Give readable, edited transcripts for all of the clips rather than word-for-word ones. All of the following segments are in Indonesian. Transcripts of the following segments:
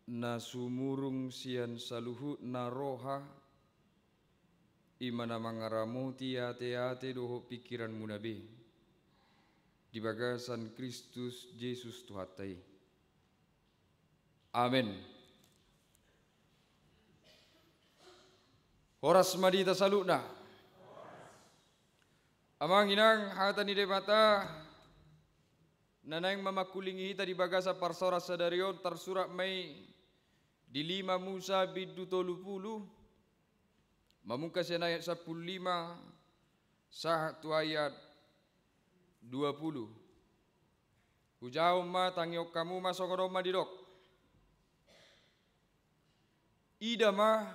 na sumurung sian saluhut na roha imana mangaramu ate doho pikiran munabe di bagasan Kristus Yesus Tuhatai. Amin. Horas madita salutna. Amang inang hata ni debata nanang mamakulingi hita di bagasa parsora sadarion tersurat mai di 5 Musa bidu 30 mamungkas ayat 15 satu ayat 20. Ujau ma tangiok kamu masuk roma didok. Ida ma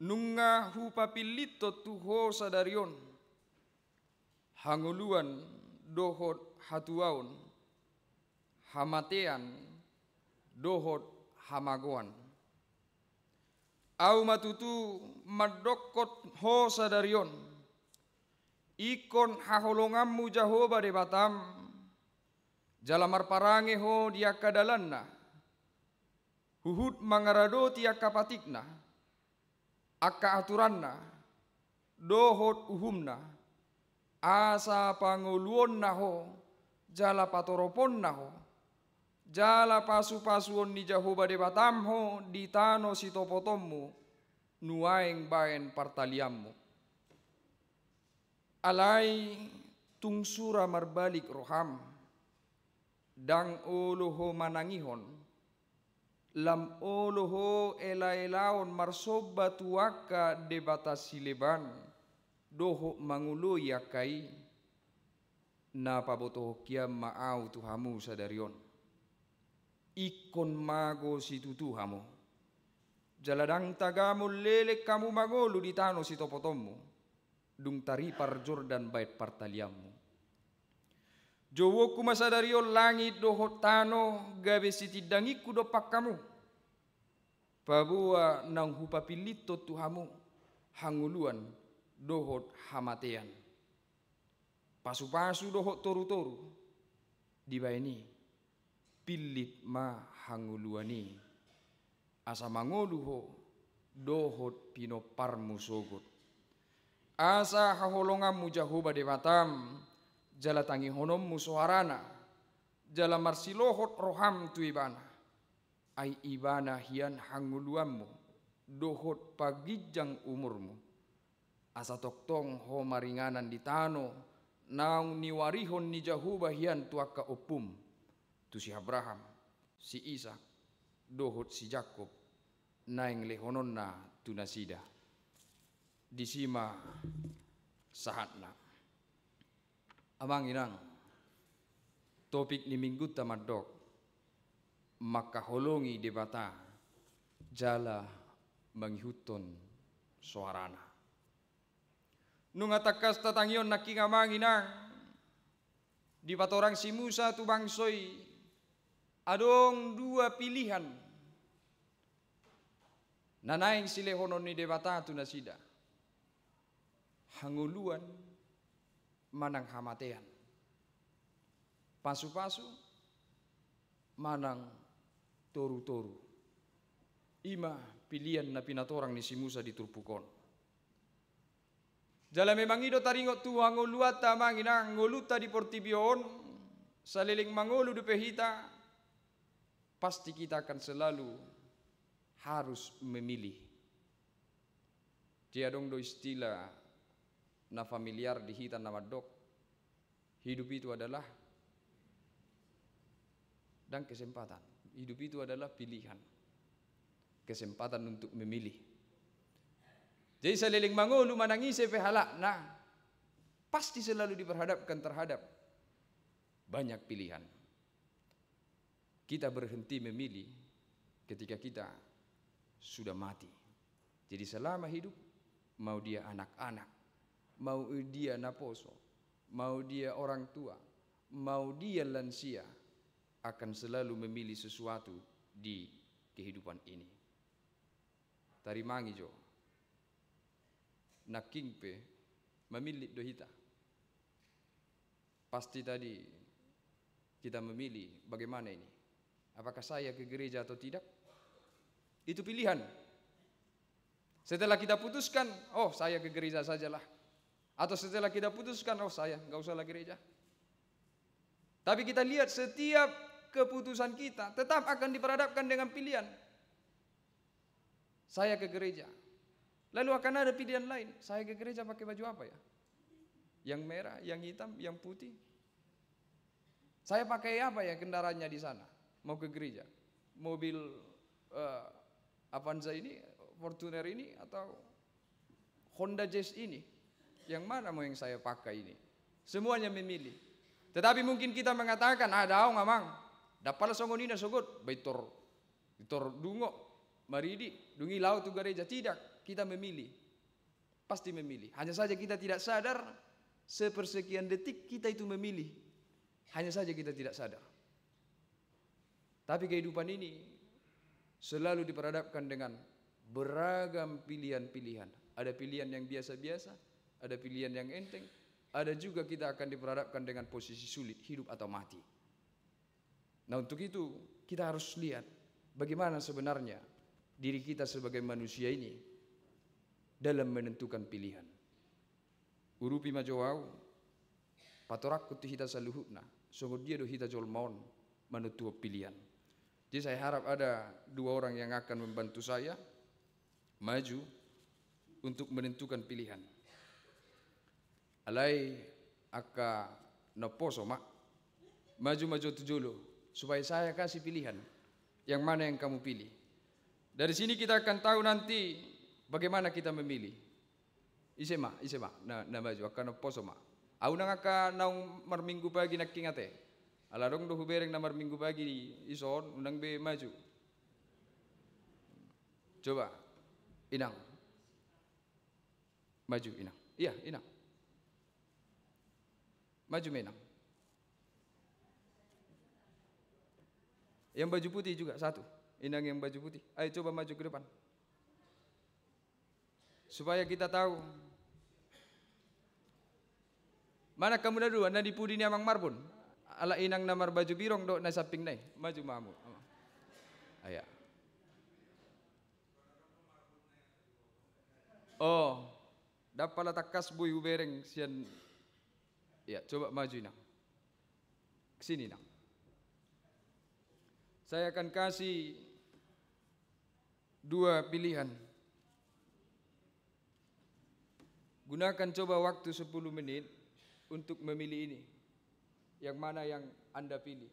nunga hupapilito tuho sadarion hanguluan dohot hatuaun hamatean dohot hamagoan au matutu madokot ho sadarion ikon haholongammu Jahoba de batam jalamar parange ho dia kadalanna huhut mangarado tia kapatikna akka aturanna dohot uhumna asa panguluon naho jala patoropon naho jala pasu-pasuon ni Jahoba de batam ho di tano sitopotommu nuaeng baen partaliammu alai tungsura marbalik roham dang oloho manangihon lam oloho ela-elaon marsoba tuaka de batas sileban doho mangulo yakai na paboto kiam maau tuhamu sadarion ikon mago situ tuhamu jaladang tagamu lelek kamu magolu di tano sitopotommu dung taripar Jordan bait partaliammu jowoku masadarion langit doho tano gabe sitidangiku dopak kamu pabua nang hupapilito tuhamu hanguluan dohot hamatean pasu-pasu dohot toru-toru dibaini pilit ma hanguluani asa mangoluho dohot pinoparmu sogot asa haholongammu Jahoba de batam jala tangi honommu soharana jala marsilohot roham tu ibana ai ibana hian hanguluammu dohot pagijang umurmu asa toktong ho maringanan di tano naung niwarihon ni Jahoba hian tuaka opum tu si Abraham si Ishak dohot si Jakob naing lehononna tu nasida disima sahatna. Amang inang topik ni minggu tamadok maka holongi debata jala manghuton soarana nunga takas tatangion naking amang inang di patorang si Musa tu bangsoi adong 2 pilihan nanaing silehonon ni debata tu nasida hanguluan manang hamatean pasu-pasu manang toru-toru ima pilihan na pinatorang ni si Musa di turpukon jala memang ido taringot tu hanguluata manginang ngoluta di portibion saliling mangolu di pehita pasti kita akan selalu harus memilih dia dong do istilah na familiar di hita nama dok hidup itu adalah dan kesempatan hidup itu adalah pilihan kesempatan untuk memilih jadi seliling mangolu manangise pehala nah pasti selalu diperhadapkan terhadap banyak pilihan kita berhenti memilih ketika kita sudah mati jadi selama hidup mau dia anak-anak mau dia naposo, mau dia orang tua, mau dia lansia, akan selalu memilih sesuatu di kehidupan ini. Tarimangi jo, nakingpe memilih dohita. Pasti tadi kita memilih bagaimana ini. Apakah saya ke gereja atau tidak? Itu pilihan. Setelah kita putuskan, oh saya ke gereja sajalah. Atau setelah kita putuskan, oh saya nggak usahlah gereja. Tapi kita lihat setiap keputusan kita tetap akan diperhadapkan dengan pilihan. Saya ke gereja. Lalu akan ada pilihan lain. Saya ke gereja pakai baju apa ya? Yang merah, yang hitam, yang putih. Saya pakai apa ya kendaraannya di sana? Mau ke gereja. Mobil Avanza ini, Fortuner ini, atau Honda Jazz ini. Yang mana mau yang saya pakai ini? Semuanya memilih. Tetapi mungkin kita mengatakan, daong amang. Dapal songonina sogot. Baitor dungo. Maridi. Dungi laut tu gereja. Tidak. Kita memilih. Pasti memilih. Hanya saja kita tidak sadar. Sepersekian detik kita itu memilih. Hanya saja kita tidak sadar. Tapi kehidupan ini selalu diperhadapkan dengan beragam pilihan-pilihan. Ada pilihan yang biasa-biasa, ada pilihan yang enteng, ada juga kita akan diperhadapkan dengan posisi sulit, hidup atau mati. Nah, untuk itu kita harus lihat bagaimana sebenarnya diri kita sebagai manusia ini dalam menentukan pilihan. Urupi majowau, patorak kuti hita saluhutna, sungguh dia do hita jolmaon menutup pilihan. Jadi saya harap ada dua orang yang akan membantu saya maju untuk menentukan pilihan. Alai aka noposo mak maju tujulu supaya saya kasih pilihan yang mana yang kamu pilih. Dari sini kita akan tahu nanti bagaimana kita memilih. Isema na maju aka noposo mak. Au nang aka naung marminggu pagi nakingate. Alarong do hubereng namar minggu pagi di ison undang be maju. Coba Inang. Maju Inang. Iya, Inang. Maju Inang. Yang baju putih juga satu. Inang yang baju putih. Ayo coba maju ke depan. Supaya kita tahu. Mana kamu dulu? Anda di pudi ni amang marbun. Ala inang namar baju birong do na saping nai. Maju mamu. Aya. Oh. Dapala takas bui ubereng sian. Ya, coba maju Inang. Kesini Inang. Saya akan kasih dua pilihan. Gunakan coba waktu 10 menit untuk memilih ini. Yang mana yang Anda pilih?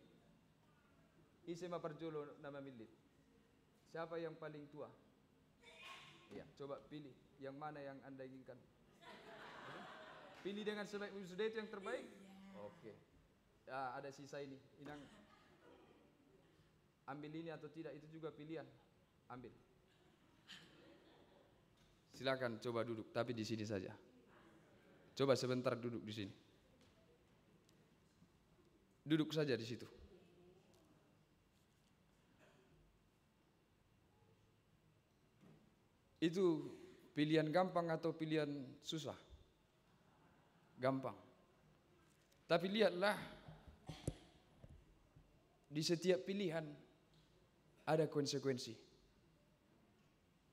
Isema Parjolo nama milit. Siapa yang paling tua? Ya, coba pilih yang mana yang Anda inginkan. Pilih dengan sebaik sudah itu yang terbaik. Oke. Ya, ada sisa ini. Inang ambil ini atau tidak itu juga pilihan. Ambil. Silakan coba duduk, tapi di sini saja. Coba sebentar duduk di sini. Duduk saja di situ. Itu pilihan gampang atau pilihan susah? Gampang. Tapi lihatlah, di setiap pilihan ada konsekuensi.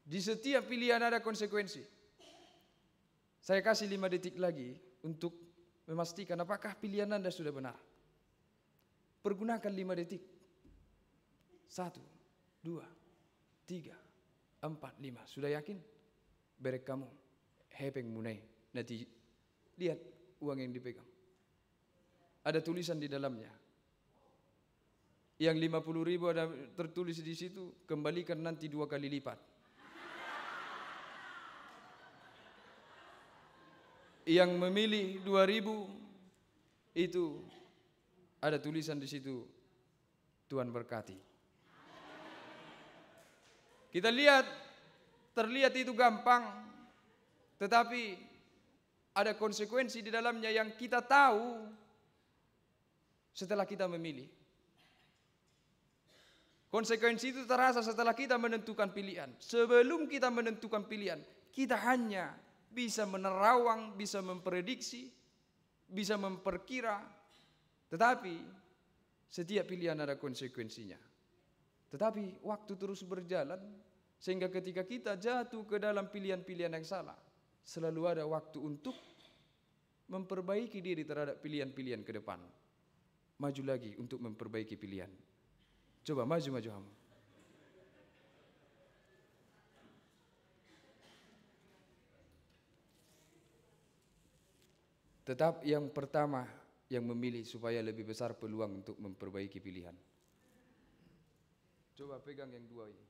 Di setiap pilihan ada konsekuensi. Saya kasih 5 detik lagi untuk memastikan apakah pilihan Anda sudah benar. Pergunakan 5 detik. 1, 2, 3, 4, 5. Sudah yakin? Berek kamu. Hepeng munai. Nanti lihat uang yang dipegang. Ada tulisan di dalamnya. Yang 50.000 ada tertulis di situ. Kembalikan nanti 2 kali lipat. Yang memilih 2.000 itu ada tulisan di situ, Tuhan berkati. Kita lihat, terlihat itu gampang, tetapi ada konsekuensi di dalamnya yang kita tahu setelah kita memilih. Konsekuensi itu terasa setelah kita menentukan pilihan. Sebelum kita menentukan pilihan, kita hanya bisa menerawang, bisa memprediksi, bisa memperkira. Tetapi setiap pilihan ada konsekuensinya. Tetapi waktu terus berjalan, sehingga ketika kita jatuh ke dalam pilihan-pilihan yang salah, selalu ada waktu untuk memperbaiki diri terhadap pilihan-pilihan ke depan. Maju lagi untuk memperbaiki pilihan. Coba maju kamu. Tetap yang pertama yang memilih supaya lebih besar peluang untuk memperbaiki pilihan. Coba pegang yang dua ini.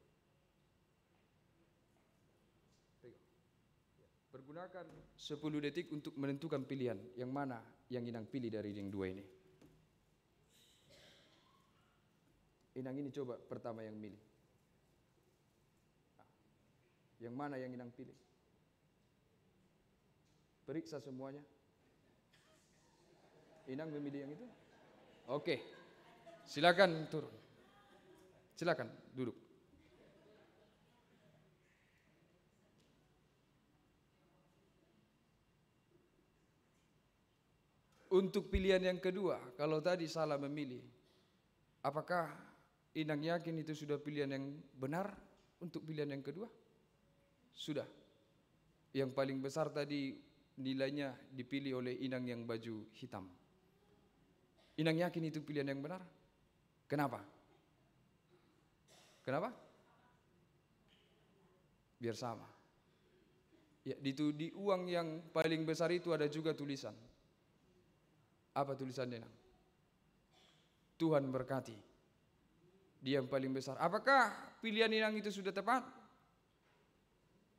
Pegang. Pergunakan 10 detik untuk menentukan pilihan. Yang mana yang Inang pilih dari yang dua ini. Inang ini coba pertama yang milih. Yang mana yang Inang pilih? Periksa semuanya. Inang memilih yang itu? Oke. Silakan turun. Silakan duduk. Untuk pilihan yang kedua, kalau tadi salah memilih, apakah Inang yakin itu sudah pilihan yang benar untuk pilihan yang kedua? Sudah. Yang paling besar tadi nilainya dipilih oleh Inang yang baju hitam. Inang yakin itu pilihan yang benar? Kenapa? Kenapa? Biar sama. Ya, di uang yang paling besar itu ada juga tulisan. Apa tulisannya? Tuhan berkati. Dia yang paling besar. Apakah pilihan Inang itu sudah tepat?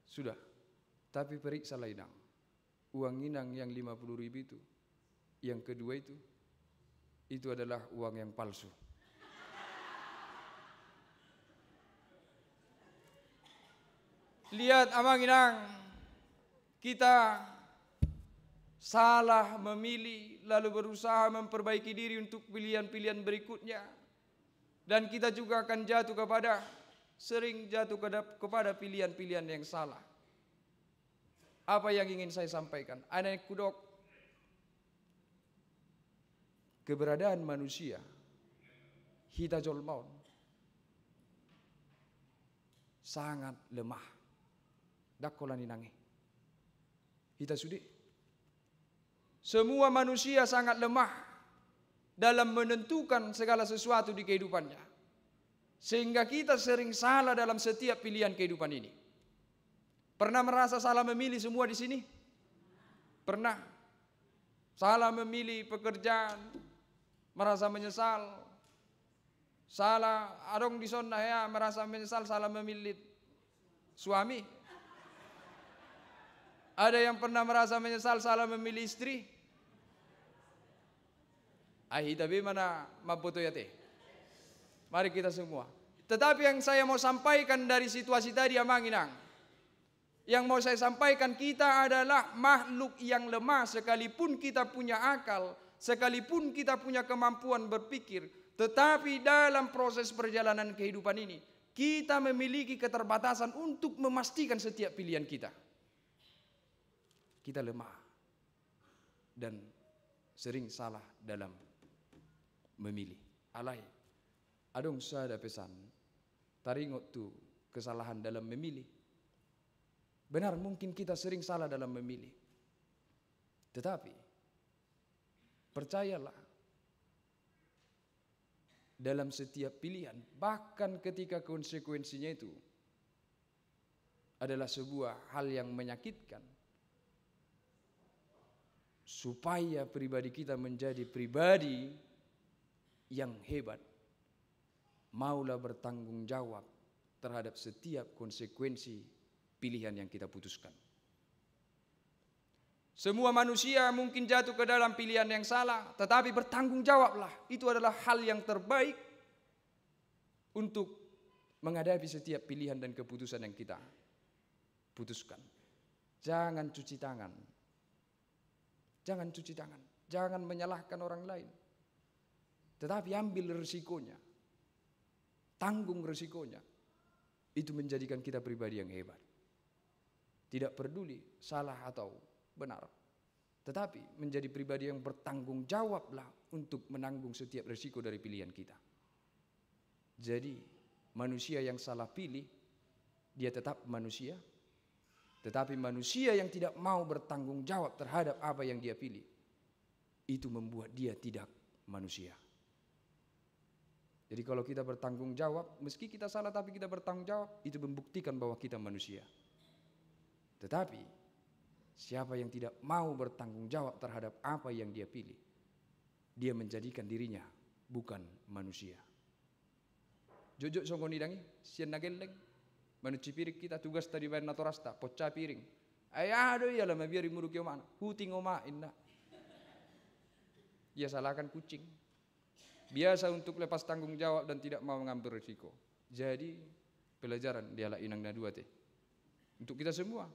Sudah. Tapi periksalah Inang. Uang Inang yang 50.000 itu, yang kedua itu adalah uang yang palsu. Lihat Amang Inang, kita salah memilih lalu berusaha memperbaiki diri untuk pilihan-pilihan berikutnya. Dan kita juga akan sering jatuh kepada pilihan-pilihan yang salah. Apa yang ingin saya sampaikan? Anak kudok, keberadaan manusia, hitajol maun, sangat lemah. Dakolan inangi. Kita sudi. Semua manusia sangat lemah dalam menentukan segala sesuatu di kehidupannya. Sehingga kita sering salah dalam setiap pilihan kehidupan ini. Pernah merasa salah memilih semua di sini? Pernah. Salah memilih pekerjaan, merasa menyesal. Salah adong di sana ya merasa menyesal salah memilih suami. Ada yang pernah merasa menyesal salah memilih istri? Tapi mana maputo ya teh? Mari kita semua. Tetapi yang saya mau sampaikan dari situasi tadi Amang Inang, yang mau saya sampaikan, kita adalah makhluk yang lemah. Sekalipun kita punya akal, sekalipun kita punya kemampuan berpikir, tetapi dalam proses perjalanan kehidupan ini, kita memiliki keterbatasan untuk memastikan setiap pilihan kita. Kita lemah dan sering salah dalam memilih. Alai, adong sada pesan, taringot tu kesalahan dalam memilih. Benar, mungkin kita sering salah dalam memilih. Tetapi, percayalah, dalam setiap pilihan, bahkan ketika konsekuensinya itu adalah sebuah hal yang menyakitkan, supaya pribadi kita menjadi pribadi yang hebat, maulah bertanggung jawab terhadap setiap konsekuensi pilihan yang kita putuskan. Semua manusia mungkin jatuh ke dalam pilihan yang salah, tetapi bertanggung jawablah. Itu adalah hal yang terbaik untuk menghadapi setiap pilihan dan keputusan yang kita putuskan. Jangan cuci tangan. Jangan cuci tangan. Jangan menyalahkan orang lain. Tetapi ambil resikonya. Tanggung resikonya. Itu menjadikan kita pribadi yang hebat. Tidak peduli salah atau benar. Tetapi menjadi pribadi yang bertanggung jawablah untuk menanggung setiap resiko dari pilihan kita. Jadi manusia yang salah pilih, dia tetap manusia. Tetapi manusia yang tidak mau bertanggung jawab terhadap apa yang dia pilih, itu membuat dia tidak manusia. Jadi kalau kita bertanggung jawab, meski kita salah tapi kita bertanggung jawab, itu membuktikan bahwa kita manusia. Tetapi siapa yang tidak mau bertanggung jawab terhadap apa yang dia pilih, dia menjadikan dirinya bukan manusia. Jojo songoni dangi, sian nageleng, manuci pirik kita tugas tadi bayar natorasta, pocah piring. Ayado ya lah biari muruk yo mana, huting oma inna. Dia salahkan kucing. Biasa untuk lepas tanggung jawab dan tidak mau mengambil risiko. Jadi pelajaran dialah inangna dua teh. Untuk kita semua.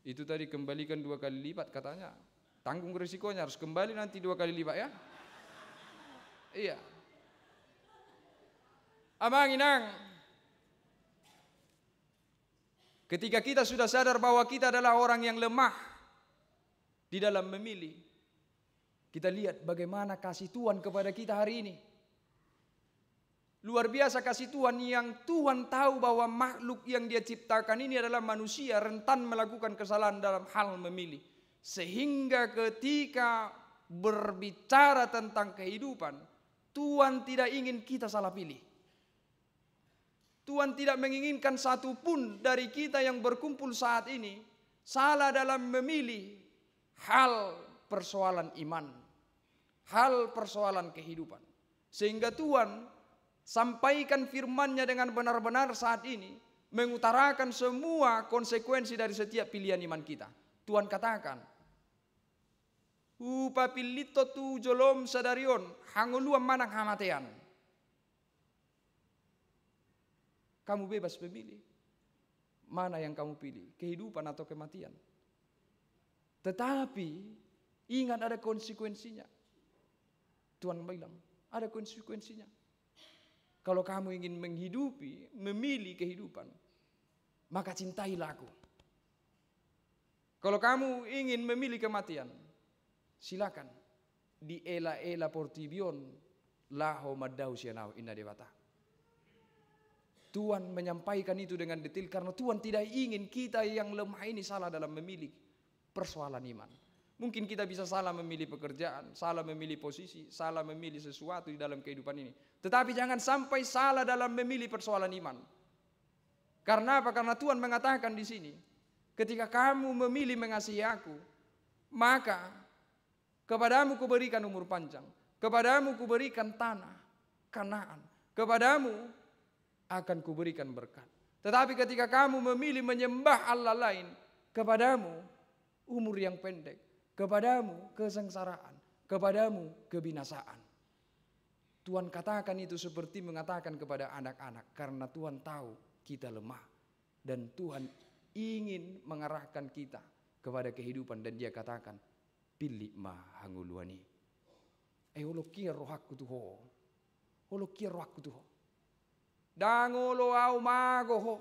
Itu tadi kembalikan 2 kali lipat katanya. Tanggung risikonya harus kembali nanti 2 kali lipat ya. Iya. Amang inang. Ketika kita sudah sadar bahwa kita adalah orang yang lemah di dalam memilih, kita lihat bagaimana kasih Tuhan kepada kita hari ini. Luar biasa kasih Tuhan yang Tuhan tahu bahwa makhluk yang dia ciptakan ini adalah manusia rentan melakukan kesalahan dalam hal memilih. Sehingga ketika berbicara tentang kehidupan, Tuhan tidak ingin kita salah pilih. Tuhan tidak menginginkan satupun dari kita yang berkumpul saat ini salah dalam memilih hal persoalan iman, hal persoalan kehidupan. Sehingga Tuhan sampaikan firman-Nya dengan benar-benar saat ini, mengutarakan semua konsekuensi dari setiap pilihan iman kita. Tuhan katakan, upapilito tu jolom sadarion, hanguluam manang hamatean. Kamu bebas memilih. Mana yang kamu pilih, kehidupan atau kematian. Tetapi ingat ada konsekuensinya. Tuhan bilang, ada konsekuensinya. Kalau kamu ingin menghidupi, memilih kehidupan, maka cintailah aku. Kalau kamu ingin memilih kematian, silakan. Di ela portibion laho madau sianau inna dewata. Tuhan menyampaikan itu dengan detail karena Tuhan tidak ingin kita yang lemah ini salah dalam memilih persoalan iman. Mungkin kita bisa salah memilih pekerjaan, salah memilih posisi, salah memilih sesuatu di dalam kehidupan ini. Tetapi jangan sampai salah dalam memilih persoalan iman. Karena apa? Karena Tuhan mengatakan di sini, ketika kamu memilih mengasihi aku, maka kepadamu kuberikan umur panjang, kepadamu kuberikan tanah Kanaan, kepadamu akan kuberikan berkat. Tetapi ketika kamu memilih menyembah Allah lain, kepadamu umur yang pendek, kepadamu kesengsaraan, kepadamu kebinasaan. Tuhan katakan itu seperti mengatakan kepada anak-anak, karena Tuhan tahu kita lemah dan Tuhan ingin mengarahkan kita kepada kehidupan, dan Dia katakan, pilih mah hanguluani. Holokir rohakku tuh, holokir rohakku tuh. Dangolo au mago ho,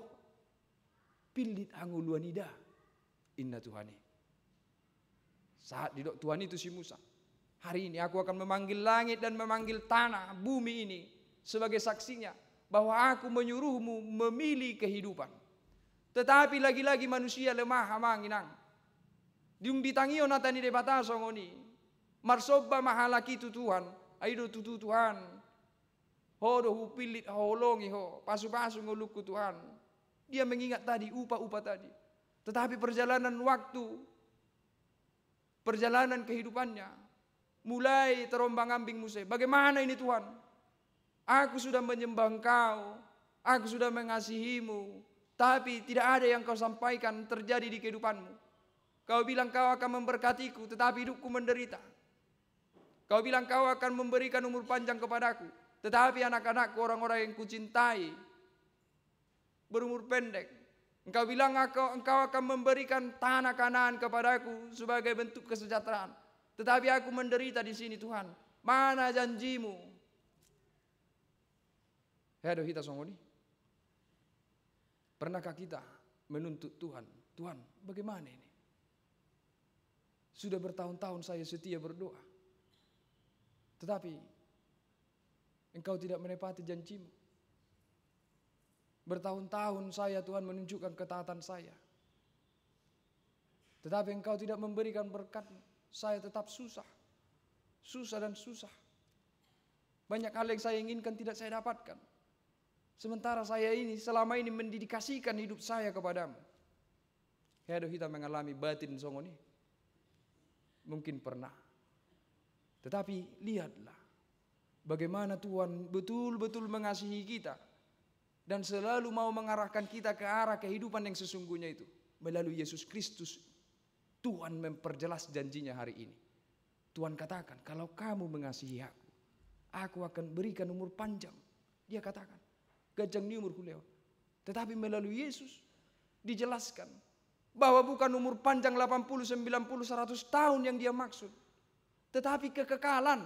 pilih hanguluani dah, inna Tuhani. Saat didok Tuhan itu si Musa, hari ini aku akan memanggil langit dan memanggil tanah, bumi ini sebagai saksinya bahwa aku menyuruhmu memilih kehidupan. Tetapi lagi-lagi manusia lemah hamanginang. Diumbitangio natani de batasongoni. Marsoba mahalaki tu Tuhan, aido tutu Tuhan. Hodo hupilit holongi ho, pasu-pasu nguluku Tuhan. Dia mengingat tadi upah-upah tadi. Tetapi perjalanan waktu, perjalanan kehidupannya mulai terombang-ambing Musa. Bagaimana ini Tuhan? Aku sudah menyembah Engkau, aku sudah mengasihimu, tapi tidak ada yang kau sampaikan terjadi di kehidupanmu. Kau bilang kau akan memberkatiku, tetapi hidupku menderita. Kau bilang kau akan memberikan umur panjang kepadaku, tetapi anak-anakku, orang-orang yang kucintai, berumur pendek. Engkau bilang engkau akan memberikan tanah Kanaan kepadaku sebagai bentuk kesejahteraan. Tetapi aku menderita di sini Tuhan. Mana janjimu? Hado hita songoni. Pernahkah kita menuntut Tuhan? Tuhan, bagaimana ini? Sudah bertahun-tahun saya setia berdoa, tetapi Engkau tidak menepati janjimu. Bertahun-tahun saya Tuhan menunjukkan ketaatan saya. Tetapi Engkau tidak memberikan berkat, saya tetap susah. Susah dan susah. Banyak hal yang saya inginkan tidak saya dapatkan. Sementara saya ini selama ini mendedikasikan hidup saya kepadamu. Hado kita mengalami batin songoni. Mungkin pernah. Tetapi lihatlah bagaimana Tuhan betul-betul mengasihi kita. Dan selalu mau mengarahkan kita ke arah kehidupan yang sesungguhnya itu. Melalui Yesus Kristus, Tuhan memperjelas janjinya hari ini. Tuhan katakan, kalau kamu mengasihi aku akan berikan umur panjang. Dia katakan, gajang ni umur kuleo. Tetapi melalui Yesus, dijelaskan bahwa bukan umur panjang 80, 90, 100 tahun yang dia maksud. Tetapi kekekalan.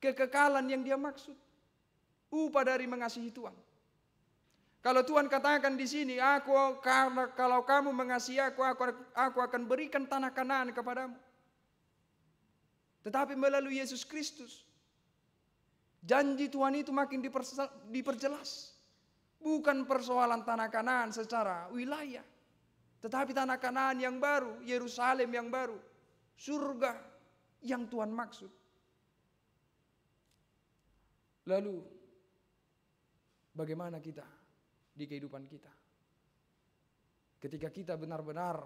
Kekekalan yang dia maksud. Upah dari mengasihi Tuhan. Kalau Tuhan katakan di sini, kalau kamu mengasihi aku akan berikan tanah Kanaan kepadamu. Tetapi melalui Yesus Kristus, janji Tuhan itu makin diperjelas. Bukan persoalan tanah Kanaan secara wilayah, tetapi tanah Kanaan yang baru, Yerusalem yang baru, surga yang Tuhan maksud. Lalu bagaimana kita di kehidupan kita? Ketika kita benar-benar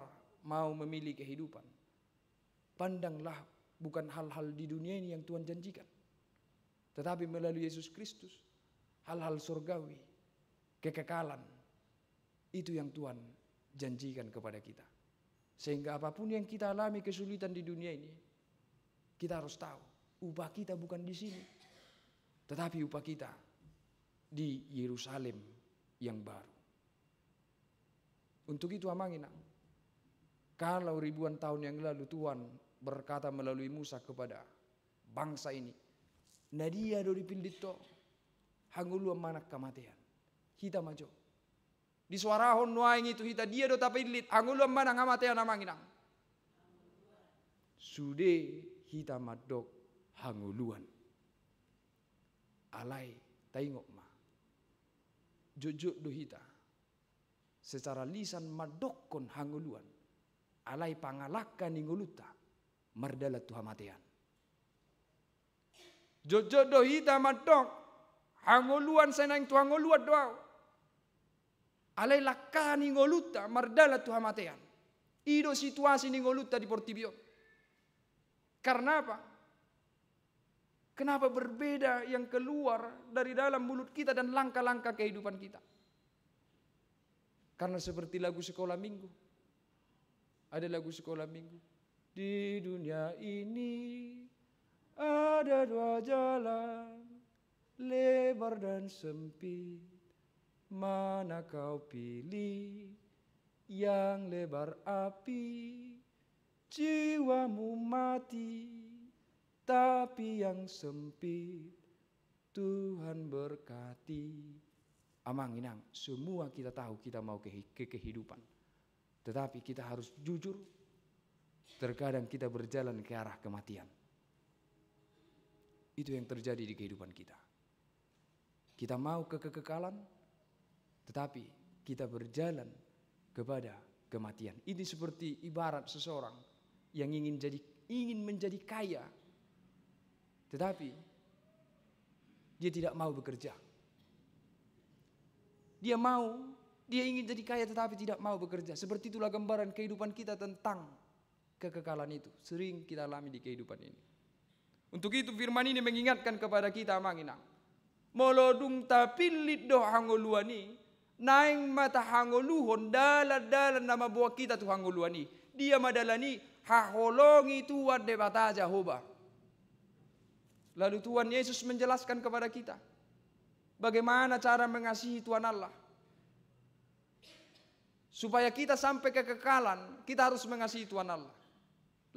mau memilih kehidupan, pandanglah bukan hal-hal di dunia ini yang Tuhan janjikan, tetapi melalui Yesus Kristus, hal-hal surgawi, kekekalan, itu yang Tuhan janjikan kepada kita. Sehingga apapun yang kita alami kesulitan di dunia ini, kita harus tahu upah kita bukan di sini, tetapi upah kita di Yerusalem yang baru. Untuk itu amanginang, kalau ribuan tahun yang lalu Tuhan berkata melalui Musa kepada bangsa ini, nadia do dipildito hangulu manak kematian. Hita majo. Di suarahon nuaing itu hita dia do tapilit hangulu manak kematian amanginang. Sude hita madok hanguluan. Alai taingok ma. Jojo dohita secara lisan madokon hanguluan alai pangalaka ningoluta mardala tuhamatian. Jojo dohita madok hanguluan senang tuhanguluan doa alai laka ningoluta mardala tuhamatian. Ido situasi ningoluta di Portibio. Karena apa? Kenapa berbeda yang keluar dari dalam mulut kita dan langkah-langkah kehidupan kita? Karena seperti lagu sekolah minggu. Ada lagu sekolah minggu. Di dunia ini ada dua jalan, lebar dan sempit. Mana kau pilih? Yang lebar api, jiwamu mati. Tapi yang sempit Tuhan berkati. Amanginang, semua kita tahu kita mau ke kehidupan. Tetapi kita harus jujur. Terkadang kita berjalan ke arah kematian. Itu yang terjadi di kehidupan kita. Kita mau ke kekekalan, tetapi kita berjalan kepada kematian. Ini seperti ibarat seseorang yang ingin menjadi kaya, tetapi dia tidak mau bekerja. Dia ingin jadi kaya tetapi tidak mau bekerja. Seperti itulah gambaran kehidupan kita tentang kekekalan itu. Sering kita alami di kehidupan ini. Untuk itu firman ini mengingatkan kepada kita amanginang. Molodung tapilit doh hangoluani. Naing mata hangoluhon dalan nama buah kita tu hangoluani. Dia madalani haholongi Tuhan de bata Jehovah. Lalu Tuhan Yesus menjelaskan kepada kita bagaimana cara mengasihi Tuhan Allah. Supaya kita sampai kekekalan, kita harus mengasihi Tuhan Allah.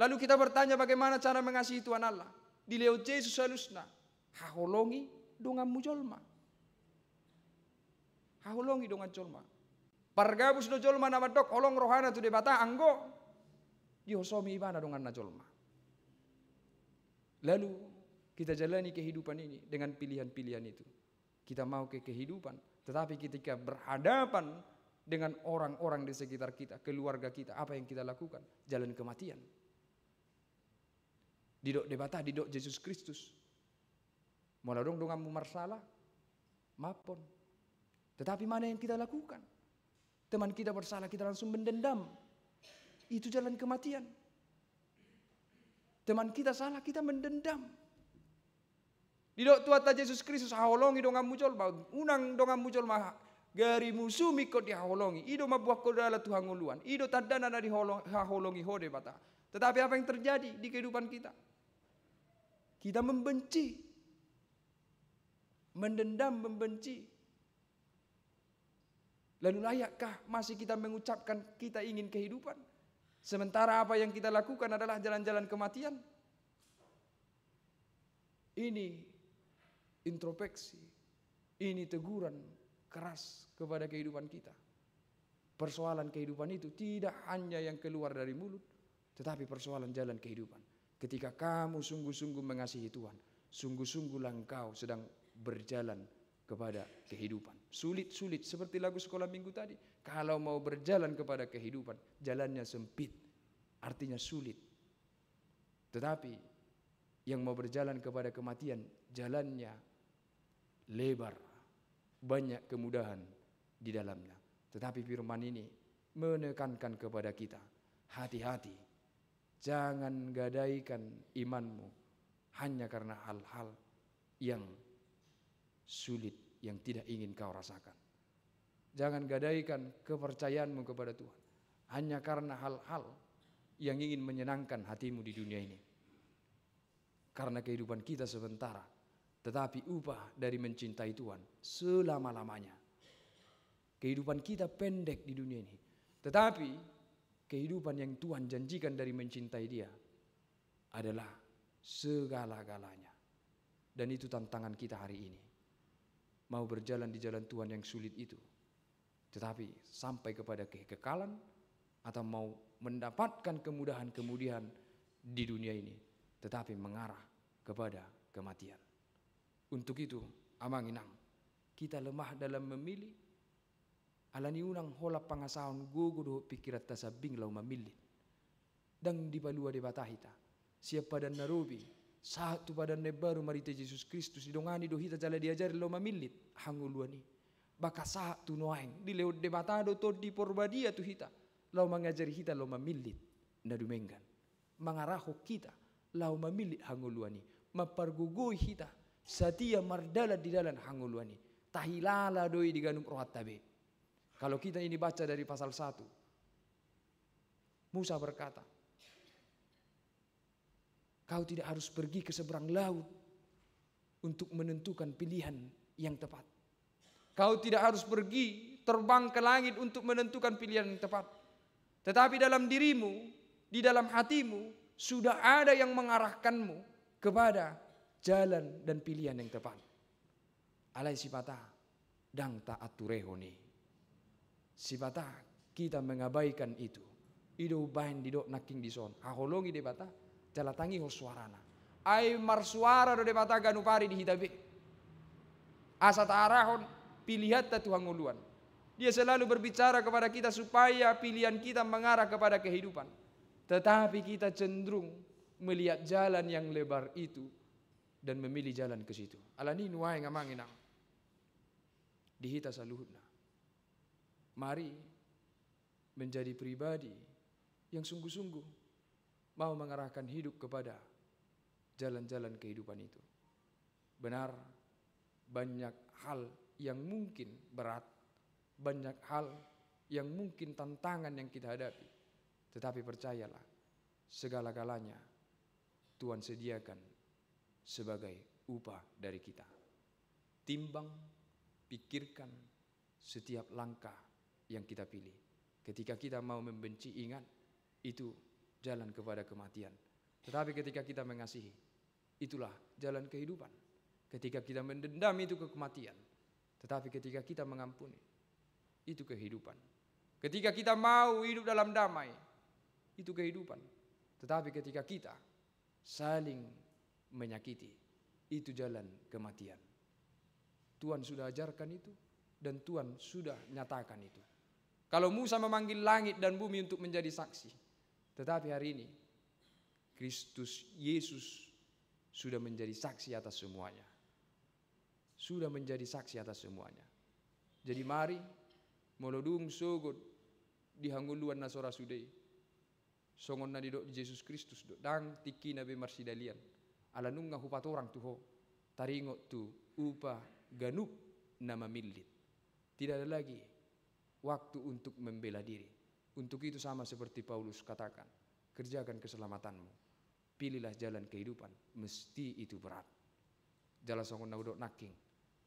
Lalu kita bertanya bagaimana cara mengasihi Tuhan Allah. Di lewat Yesus halusna, haholongi dongan mujolma. Haholongi dongan jolma. Pargabus do jolma nama dok holong rohana tu debata anggo. Dihosomi ibana dongan na jolma. Lalu kita jalani kehidupan ini dengan pilihan-pilihan itu. kita mau ke kehidupan. Tetapi ketika berhadapan dengan orang-orang di sekitar kita, keluarga kita, apa yang kita lakukan? Jalan kematian. Didok debata, didok Yesus Kristus. Moladong dongamu marsalah, mapon. Tetapi mana yang kita lakukan? Teman kita bersalah, kita langsung mendendam. Itu jalan kematian. Teman kita salah, kita mendendam. Didok tuata Yesus Kristus haholongi dongamu muncul, unang dongamu muncul mah gari musuh mikot dihaholongi. Ido mabuah kodala Tuhan nguluan. Ido tadana na dihaholongi hode bata. Tetapi apa yang terjadi di kehidupan kita? Kita membenci. Mendendam, membenci. Lalu layakkah masih kita mengucapkan kita ingin kehidupan? Sementara apa yang kita lakukan adalah jalan-jalan kematian. Ini introspeksi. Ini teguran keras kepada kehidupan kita. Persoalan kehidupan itu tidak hanya yang keluar dari mulut, tetapi persoalan jalan kehidupan. Ketika kamu sungguh-sungguh mengasihi Tuhan, sungguh-sungguhlah engkau sedang berjalan kepada kehidupan. Sulit-sulit seperti lagu sekolah minggu tadi. Kalau mau berjalan kepada kehidupan, jalannya sempit, artinya sulit. Tetapi yang mau berjalan kepada kematian, jalannya lebar, banyak kemudahan di dalamnya. Tetapi firman ini menekankan kepada kita, hati-hati, jangan gadaikan imanmu hanya karena hal-hal yang sulit, yang tidak ingin kau rasakan. Jangan gadaikan kepercayaanmu kepada Tuhan hanya karena hal-hal yang ingin menyenangkan hatimu di dunia ini. Karena kehidupan kita sementara, tetapi upah dari mencintai Tuhan selama-lamanya. Kehidupan kita pendek di dunia ini, tetapi kehidupan yang Tuhan janjikan dari mencintai Dia adalah segala-galanya. Dan itu tantangan kita hari ini. Mau berjalan di jalan Tuhan yang sulit itu, tetapi sampai kepada kekekalan, atau mau mendapatkan kemudahan-kemudahan di dunia ini, tetapi mengarah kepada kematian. Untuk itu, amanginang, kita lemah dalam memilih. Alani unang hola pangasahon gugudo pikirat tasabing lau memilih. Dan di palua de batahita, siapa dan narubi, satu pada nebaru marita Yesus Kristus didongani dohita jala diajari lo mamilit hanguluani baka satu noaeng di lewat debatado to di porbadia tu hita lo mengajari hita lo mamilit nadumengan mangaraho kita lo mamilit hanguluani mapargugui hita satia mardala di dalam hanguluani tahilala doi di ganum rohat tabe. Kalau kita ini baca dari pasal 1, Musa berkata, kau tidak harus pergi ke seberang laut untuk menentukan pilihan yang tepat. Kau tidak harus pergi terbang ke langit untuk menentukan pilihan yang tepat. Tetapi dalam dirimu, di dalam hatimu, sudah ada yang mengarahkanmu kepada jalan dan pilihan yang tepat. Alai sipata dang ta'aturehoni. Sipata kita mengabaikan itu. Ido bain didok naking dison. Haholongi debata. Jalatangi ho suarana. Ai marsuara do debata ganupari di hitabe. Asa ta'arahon pilihan ta Tuhan nguluan. Dia selalu berbicara kepada kita supaya pilihan kita mengarah kepada kehidupan. Tetapi kita cenderung melihat jalan yang lebar itu dan memilih jalan ke situ. Alani nuai ngamanginang. Dihita saluhutna. Mari menjadi pribadi yang sungguh-sungguh mau mengarahkan hidup kepada jalan-jalan kehidupan itu. Benar, banyak hal yang mungkin berat, banyak hal yang mungkin tantangan yang kita hadapi. Tetapi percayalah, segala-galanya Tuhan sediakan sebagai upah dari kita. Timbang, pikirkan setiap langkah yang kita pilih. Ketika kita mau membenci, ingat, itu jalan kepada kematian. Tetapi ketika kita mengasihi, itulah jalan kehidupan. Ketika kita mendendam, itu ke kematian. Tetapi ketika kita mengampuni, itu kehidupan. Ketika kita mau hidup dalam damai, itu kehidupan. Tetapi ketika kita saling menyakiti, itu jalan kematian. Tuhan sudah ajarkan itu dan Tuhan sudah nyatakan itu. Kalau Musa memanggil langit dan bumi untuk menjadi saksi, tetapi hari ini Kristus Yesus sudah menjadi saksi atas semuanya. Sudah menjadi saksi atas semuanya. Jadi mari molodung sogod di hanguluan nasora sudei. Songon na didok di Yesus Kristus dok dang tiki nabe marsidalian. Ala nunga hupat orang tuho taringo tu upa ganup nama milit. Tidak ada lagi waktu untuk membela diri. Untuk itu sama seperti Paulus katakan, kerjakan keselamatanmu. Pilihlah jalan kehidupan, mesti itu berat. Jalan songon naudok naking.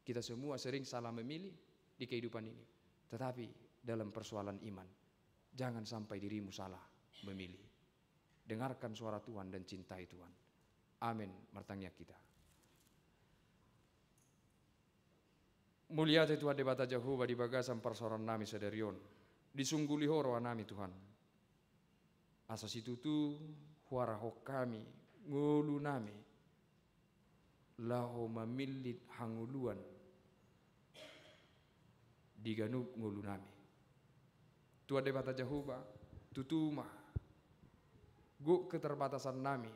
Kita semua sering salah memilih di kehidupan ini. Tetapi dalam persoalan iman, jangan sampai dirimu salah memilih. Dengarkan suara Tuhan dan cintai Tuhan. Amin. Martangnya kita. Mulia Tuhan debata Jehovah di bagasan persoalan nami sederion. Disungguli horo nami Tuhan. Asas itu tu huara hok kami ngulu nami. Laho mamilit hanguluan. Diganup ngulu nami. Tuhan debata Jehovah tutuma. Guk keterbatasan nami.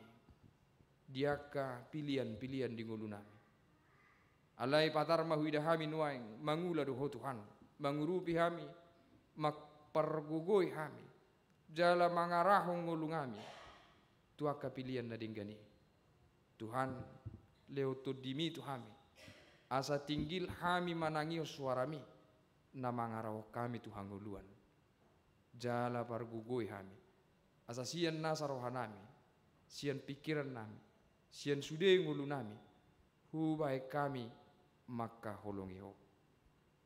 Diaka pilihan-pilihan di ngulu nami. Alai patar mahuida hami nuaing mangula doho Tuhan. Mangurupi hami. Makpergugoi hami. Jala mangarahong ngulu ngami. Tuaka pilihan na dinggani. Tuhan leoto dimi tu hami. Asa tinggil hami manangio suarami. Na mangaraw kami Tuhan nguluan. Jala pargugoi hami. Asa sian nasa rohanami. Sian pikiran nami. Sian sude ngulu nami. Hubai kami maka holongi ho.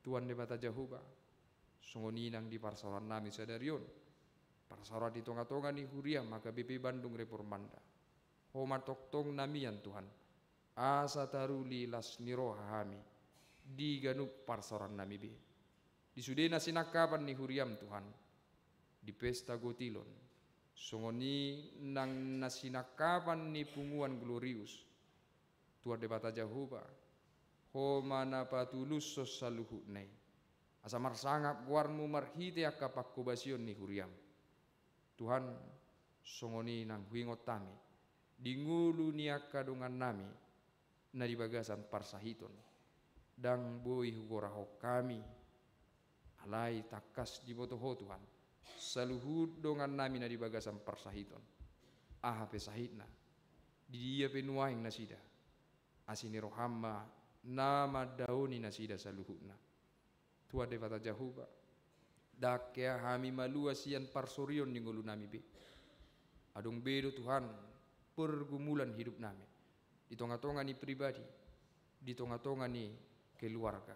Tuhan debata Jehovah. Songoninang di parsaran nami sadarion. Parsaran di tonga-tonga ni Huria maka BP Bandung Reformanda. Homa toktong namian Tuhan. Asa taruli las niroha hami. Di ganup parsaran nami be. Di sudena sinakapan ni Huriam Tuhan. Di pesta gotilon. Songoni nang nasinakapan ni punguan glorius. Tuhan debata Jehovah. Homa napatulus sosaluhu nei. Asa marsangap guarmu marhite akapak kubasion ni Huriam. Tuhan songoni nang huingot tami. Dingulu niaka dungan nami. Na di bagasan parsahiton. Dang boi hugorahok kami. Alai takas di botoho Tuhan. Saluhud dongan nami na di bagasan parsahiton. Aha pesahitna. Di dia penuaing nasida. Asini rohamma nama dauni nasida saluhudna. Tua debata Jehovah. Dakya hami malua sian parsorion di ngulu nami be. Adong bedo Tuhan pergumulan hidup nami. Di tonga-tonga ni pribadi. Di tonga-tonga ni keluarga.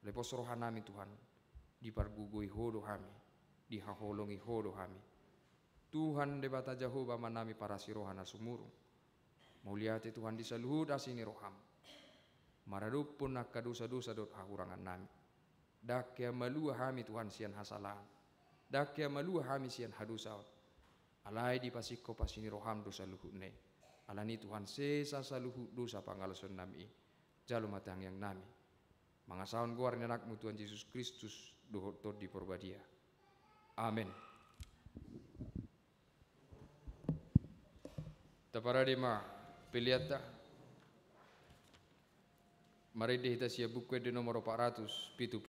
Lepos roha nami Tuhan. Di pargugoi hodo kami. Di haholongi hodo kami. Tuhan debata Jehovah manami para sirohana sumurung. Muliate Tuhan di saluhud asini roham. Maradup pun nakka dosa-dosa dot hahurangan nami. Dakya malua hami Tuhan sian hasalah. Dakya malua hami sian hadusaut. Alai di pasiko pasini roham dosa luhud ne. Alani Tuhan sesa saluhud dosa pangalason nami. Jalu matang yang nami. Mangasaon guar anakmu Tuhan Yesus Kristus dohot di porbadia. Amin. Taparadima piliata. Mari dihita sia buku di nomor 400 pitu.